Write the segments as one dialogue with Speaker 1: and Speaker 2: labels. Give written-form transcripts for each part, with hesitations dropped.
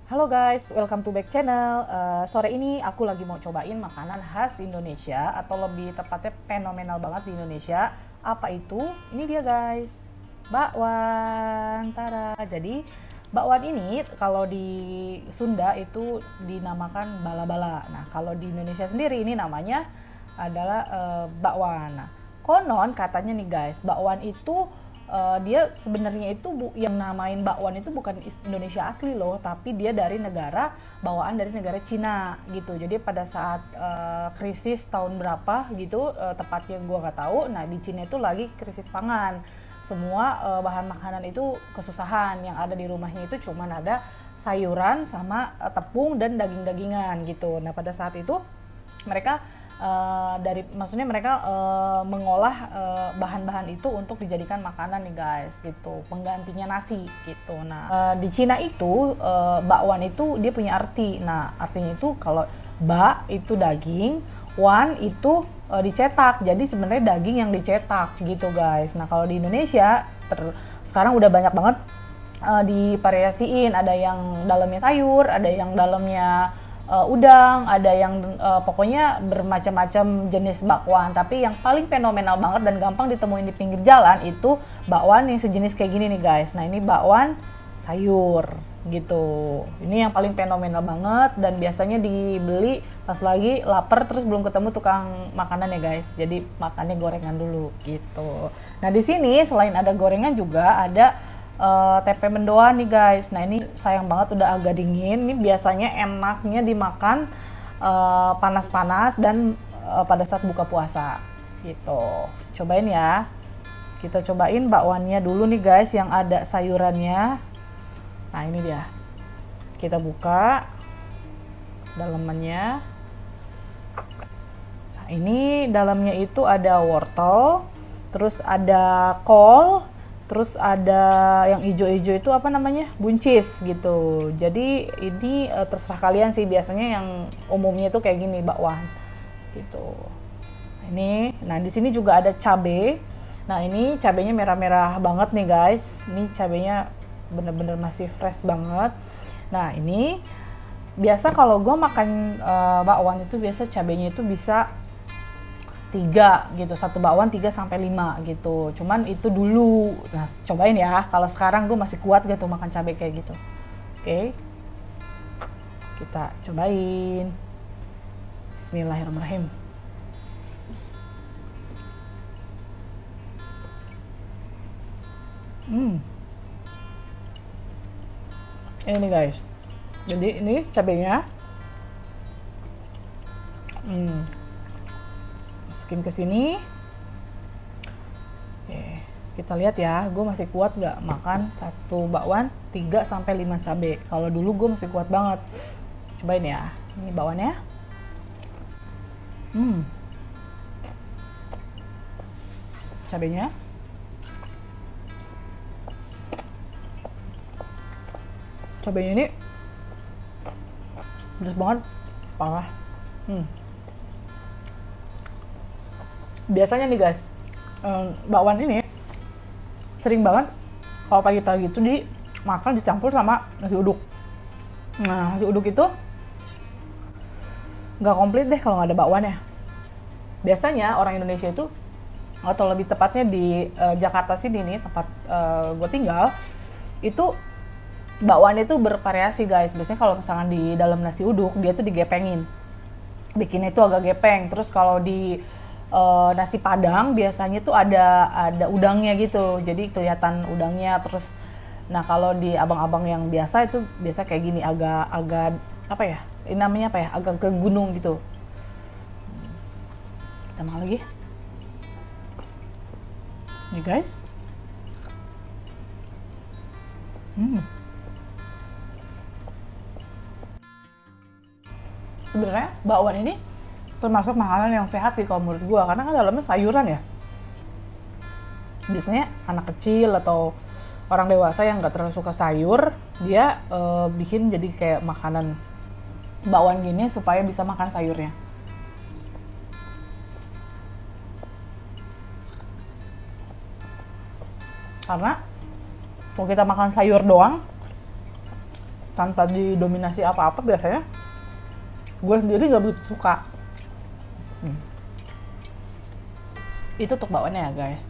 Speaker 1: Halo guys, welcome to back channel. Sore ini aku lagi mau cobain makanan khas Indonesia, atau lebih tepatnya fenomenal banget di Indonesia. Apa itu? Ini dia guys, bakwan. Tara. Jadi bakwan ini kalau di Sunda itu dinamakan bala-bala. Nah kalau di Indonesia sendiri ini namanya adalah bakwan. Nah, konon katanya nih guys, bakwan itu dia sebenarnya itu yang namain bakwan itu bukan Indonesia asli loh, tapi dia dari negara bawaan dari negara Cina gitu. Jadi pada saat krisis tahun berapa gitu, tepatnya gua nggak tahu. Nah di Cina itu lagi krisis pangan, semua bahan makanan itu kesusahan. Yang ada di rumahnya itu cuman ada sayuran sama tepung dan daging-dagingan gitu. Nah pada saat itu mereka maksudnya mereka mengolah bahan-bahan itu untuk dijadikan makanan nih guys gitu, penggantinya nasi gitu. Nah di Cina itu bakwan itu dia punya arti. Nah artinya itu kalau bak itu daging, wan itu dicetak, jadi sebenarnya daging yang dicetak gitu guys. Nah kalau di Indonesia sekarang udah banyak banget divariasiin, ada yang dalamnya sayur, ada yang dalamnya udang, ada yang pokoknya bermacam-macam jenis bakwan. Tapi yang paling fenomenal banget dan gampang ditemuin di pinggir jalan itu bakwan yang sejenis kayak gini nih guys. Nah ini bakwan sayur gitu. Ini yang paling fenomenal banget dan biasanya dibeli pas lagi lapar terus belum ketemu tukang makanan ya guys. Jadi makannya gorengan dulu gitu. Nah di sini selain ada gorengan juga ada tempe mendoan nih guys. Nah ini sayang banget udah agak dingin. Ini biasanya enaknya dimakan panas-panas dan pada saat buka puasa gitu. Cobain ya. Kita cobain bakwannya dulu nih guys yang ada sayurannya. Nah ini dia. Kita buka dalamannya. Nah ini dalamnya itu ada wortel, terus ada kol, terus ada yang hijau-hijau itu apa namanya? Buncis gitu. Jadi ini terserah kalian sih, biasanya yang umumnya itu kayak gini bakwan gitu. Ini, nah di sini juga ada cabe. Nah ini cabenya merah-merah banget nih guys. Ini cabenya bener-bener masih fresh banget. Nah ini biasa kalau gue makan bakwan itu biasa cabenya itu bisa 3 gitu, satu bakwan 3 sampai 5 gitu. Cuman itu dulu. Nah, cobain ya. Kalau sekarang gue masih kuat gitu makan cabai kayak gitu. Oke. Kita cobain. Bismillahirrahmanirrahim. Ini guys. Jadi ini cabenya. Masukin ke sini. Oke, kita lihat ya, gue masih kuat gak makan satu bakwan 3 sampai 5 cabai. Kalau dulu gue masih kuat banget. Cobain ya. Ini bakwannya. Cabenya. Cabenya ini pedas banget, parah. Biasanya nih guys, bakwan ini sering banget kalau pagi-pagi itu dimakan dicampur sama nasi uduk. Nah nasi uduk itu nggak komplit deh kalau nggak ada bakwan ya. Biasanya orang Indonesia itu, atau lebih tepatnya di Jakarta sini nih tempat gue tinggal, itu bakwan itu bervariasi guys. Biasanya kalau misalkan di dalam nasi uduk dia tuh digepengin, bikinnya itu agak gepeng. Terus kalau di nasi padang biasanya tuh ada udangnya gitu, jadi kelihatan udangnya. Terus nah kalau di abang-abang yang biasa itu biasa kayak gini, agak apa ya, ini namanya apa ya, agak ke gunung gitu. Kita makan lagi nih guys. Sebenarnya bakwan ini termasuk makanan yang sehat sih kalau menurut gue, karena kan dalamnya sayuran ya. Biasanya anak kecil atau orang dewasa yang nggak terlalu suka sayur, dia bikin jadi kayak makanan bakwan gini supaya bisa makan sayurnya. Karena kalau kita makan sayur doang tanpa didominasi apa-apa, biasanya gue sendiri nggak begitu suka. Itu untuk bakwannya ya guys.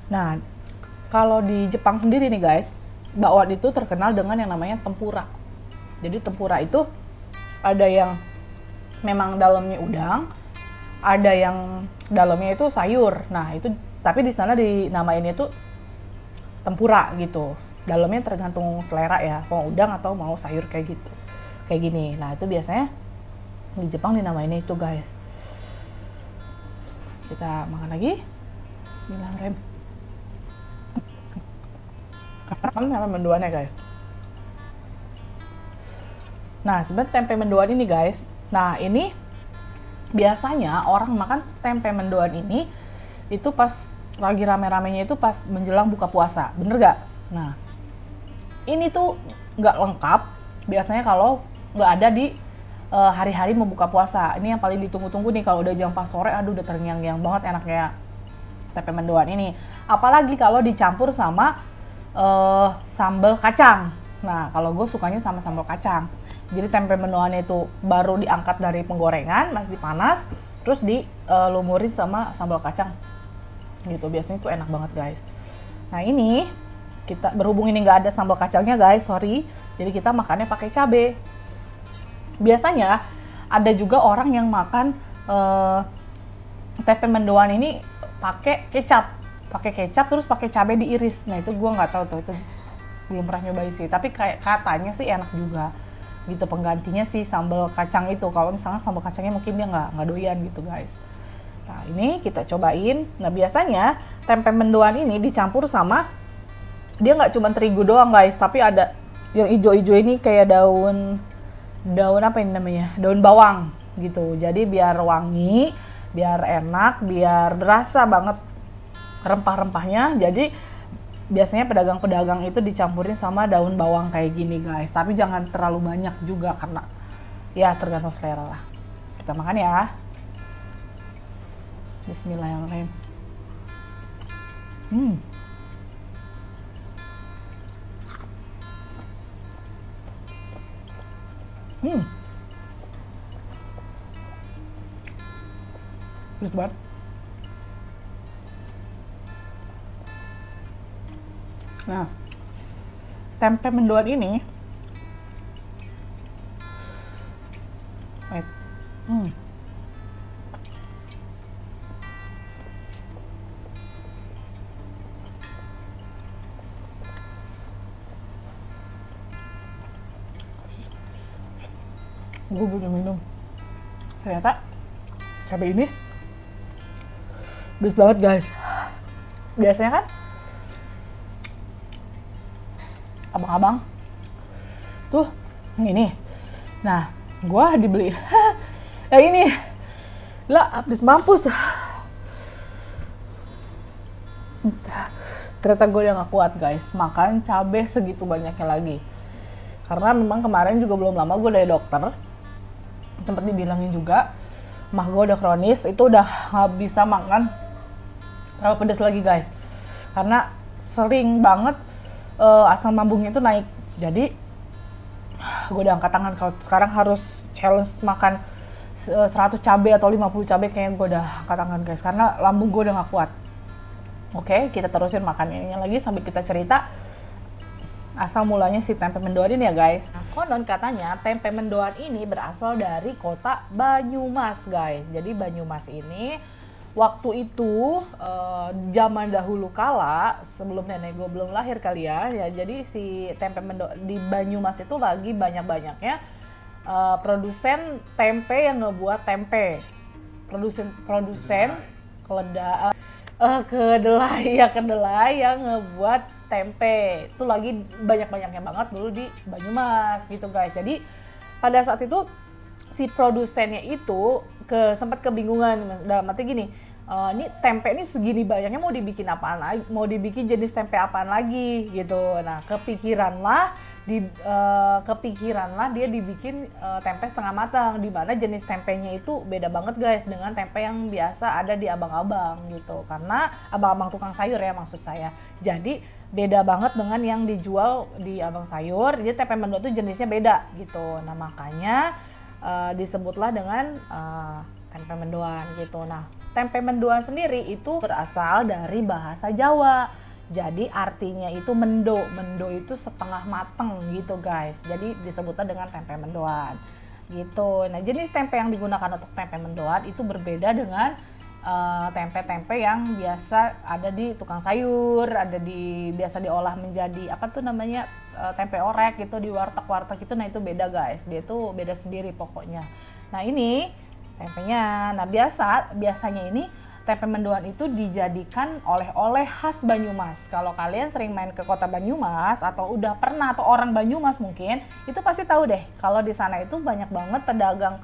Speaker 1: Nah, kalau di Jepang sendiri nih guys, bakwan itu terkenal dengan yang namanya tempura. Jadi tempura itu ada yang memang dalamnya udang, ada yang dalamnya itu sayur. Nah itu, tapi di sana dinamainnya itu tempura gitu. Dalamnya tergantung selera ya, mau udang atau mau sayur kayak gitu, kayak gini. Nah itu biasanya di Jepang dinamainnya itu guys. Kita makan lagi. Bismillahirrahmanirrahim. Kan tempe mendoannya guys. Nah sebenarnya tempe mendoan ini guys, nah ini biasanya orang makan tempe mendoan ini itu pas lagi rame-ramenya, itu pas menjelang buka puasa, bener gak? Nah ini tuh nggak lengkap biasanya kalau nggak ada di hari-hari mau buka puasa. Ini yang paling ditunggu-tunggu nih kalau udah jam pas sore, aduh udah terngiang-ngiang banget enaknya tempe mendoan ini. Apalagi kalau dicampur sama sambal kacang. Nah kalau gue sukanya sama sambal kacang. Jadi tempe mendoannya itu baru diangkat dari penggorengan, masih dipanas, terus dilumurin sama sambal kacang gitu. Biasanya itu enak banget guys. Nah ini kita berhubung ini nggak ada sambal kacangnya guys, sorry, jadi kita makannya pakai cabai. Biasanya ada juga orang yang makan tempe mendoan ini pakai kecap terus pakai cabai diiris. Nah itu gue nggak tahu tuh, itu belum pernah nyobain sih, tapi kayak katanya sih enak juga gitu, penggantinya sih sambal kacang itu. Kalau misalnya sambal kacangnya mungkin dia nggak doyan gitu guys. Nah ini kita cobain. Nah biasanya tempe mendoan ini dicampur sama, dia nggak cuma terigu doang guys, tapi ada yang ijo-ijo ini kayak daun apa ini namanya, daun bawang gitu. Jadi biar wangi, biar enak, biar berasa banget rempah-rempahnya. Jadi biasanya pedagang-pedagang itu dicampurin sama daun bawang kayak gini guys. Tapi jangan terlalu banyak juga karena ya tergantung selera lah. Kita makan ya. Bismillahirrahmanirrahim. Pedes banget. Nah, tempe mendoan ini, gue butuh minum. Ternyata cabai ini pedes banget guys. Biasanya kan abang-abang tuh ini, nah gua dibeli ya ini lah, habis mampus. Ternyata gue udah gak kuat guys makan cabai segitu banyaknya lagi, karena memang kemarin juga belum lama gue dari dokter, sempat dibilangin juga mah gue udah kronis, itu udah gak bisa makan terlalu pedas lagi guys, karena sering banget asam lambungnya itu naik. Jadi gue udah angkat tangan, kalau sekarang harus challenge makan 100 cabai atau 50 cabai, kayaknya gue udah angkat tangan guys, karena lambung gue udah gak kuat. Oke, kita terusin makan ininya lagi sambil kita cerita asal mulanya si tempe mendoan ini ya guys. Nah, konon katanya tempe mendoan ini berasal dari kota Banyumas guys. Jadi Banyumas ini waktu itu zaman dahulu kala, sebelum nenek gue belum lahir kali ya, jadi si tempe mendoan di Banyumas itu lagi banyak-banyaknya produsen tempe yang ngebuat tempe, produsen kedelai yang ngebuat tempe itu lagi banyak-banyaknya banget dulu di Banyumas gitu guys. Jadi pada saat itu si produsennya itu sempat kebingungan, dalam arti gini, ini tempe ini segini banyaknya mau dibikin apaan lagi, mau dibikin jenis tempe apaan lagi gitu. Nah kepikiranlah dia dibikin tempe setengah matang, di mana jenis tempenya itu beda banget guys dengan tempe yang biasa ada di abang-abang gitu, karena abang-abang tukang sayur ya maksud saya. Jadi beda banget dengan yang dijual di abang sayur. Jadi tempe mendoan itu jenisnya beda gitu. Nah makanya disebutlah dengan tempe mendoan gitu. Nah tempe mendoan sendiri itu berasal dari bahasa Jawa. Jadi artinya itu mendo itu setengah mateng gitu guys. Jadi disebutnya dengan tempe mendoan gitu. Nah jenis tempe yang digunakan untuk tempe mendoan itu berbeda dengan tempe-tempe yang biasa ada di tukang sayur, biasa diolah menjadi apa tuh namanya tempe orek gitu di warteg-warteg itu. Nah itu beda guys, dia tuh beda sendiri pokoknya. Nah ini tempenya. Nah biasanya ini tempe mendoan itu dijadikan oleh-oleh khas Banyumas. Kalau kalian sering main ke kota Banyumas atau udah pernah atau orang Banyumas mungkin, itu pasti tahu deh kalau di sana itu banyak banget pedagang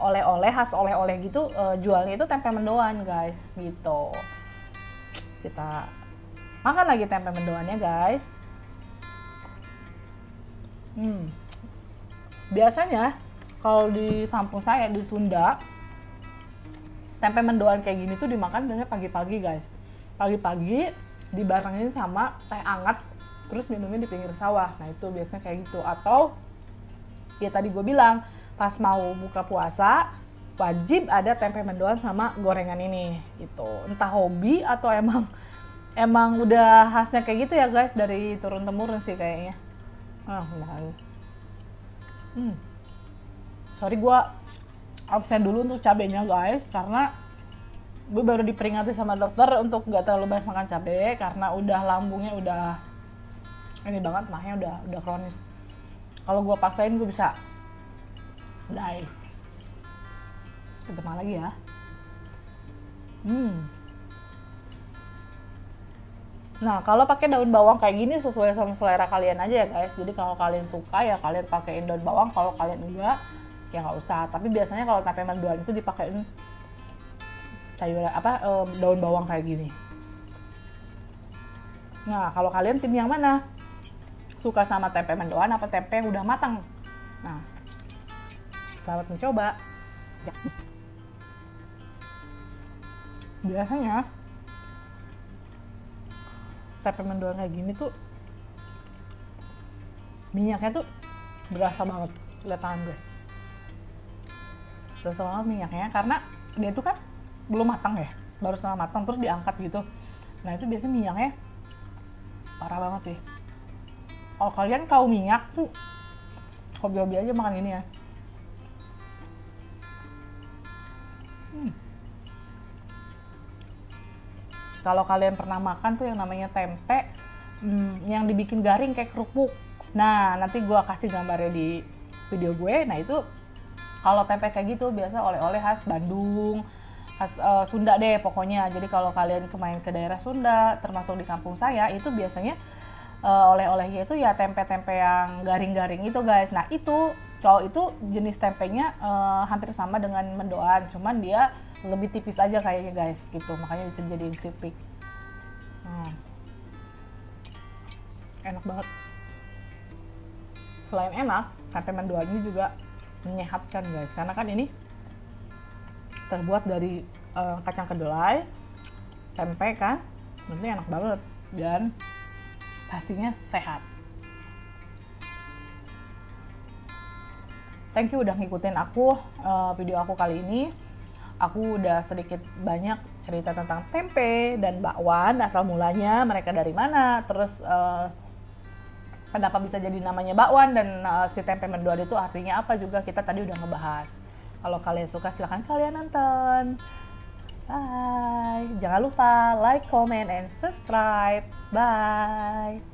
Speaker 1: oleh-oleh khas oleh-oleh gitu, jualnya itu tempe mendoan guys gitu. Kita makan lagi tempe mendoannya guys. Biasanya kalau di kampung saya di Sunda, tempe mendoan kayak gini tuh dimakan biasanya pagi-pagi guys. Pagi-pagi dibarengin sama teh anget, terus minumnya di pinggir sawah. Nah itu biasanya kayak gitu. Atau ya tadi gue bilang pas mau buka puasa wajib ada tempe mendoan sama gorengan ini gitu. Entah hobi atau emang udah khasnya kayak gitu ya guys, dari turun temurun sih kayaknya. Sorry gue absen dulu untuk cabenya guys, karena gue baru diperingati sama dokter untuk gak terlalu banyak makan cabai karena udah lambungnya udah ini banget, mahnya udah kronis. Kalau gue paksain gue bisa die. Kita makan lagi ya. Nah kalau pakai daun bawang kayak gini sesuai sama selera kalian aja ya guys. Jadi kalau kalian suka ya kalian pakein daun bawang, kalau kalian enggak ya nggak usah. Tapi biasanya kalau tempe mendoan itu dipakein sayuran daun bawang kayak gini. Nah kalau kalian tim yang mana, suka sama tempe mendoan apa tempe yang udah matang? Nah selamat mencoba. Biasanya tempe mendoan kayak gini tuh minyaknya tuh berasa banget, lihat tangan gue. Berasa banget minyaknya karena dia tuh kan belum matang ya, baru setengah matang terus diangkat gitu. Nah itu biasanya minyaknya parah banget sih. Kalau kalian tahu minyak tuh hobi-hobi aja makan ini ya. Kalau kalian pernah makan tuh yang namanya tempe yang dibikin garing kayak kerupuk. Nah nanti gue kasih gambarnya di video gue. Nah itu kalau tempe kayak gitu biasa oleh-oleh khas Bandung, khas Sunda deh pokoknya. Jadi kalau kalian main ke daerah Sunda, termasuk di kampung saya, itu biasanya oleh-olehnya itu ya tempe-tempe yang garing-garing itu guys. Nah itu kalau itu jenis tempenya hampir sama dengan mendoan, cuman dia lebih tipis aja kayaknya guys gitu, makanya bisa jadiin keripik. Enak banget. Selain enak, tempe mendoan ini juga menyehatkan guys, karena kan ini terbuat dari kacang kedelai, tempe kan, nanti enak banget dan pastinya sehat. Thank you udah ngikutin aku video aku kali ini. Aku udah sedikit banyak cerita tentang tempe dan bakwan, asal mulanya mereka dari mana, terus kenapa bisa jadi namanya bakwan, dan si tempe mendoan itu artinya apa juga kita tadi udah ngebahas. Kalau kalian suka silahkan kalian nonton. Bye. Jangan lupa like, comment, and subscribe. Bye.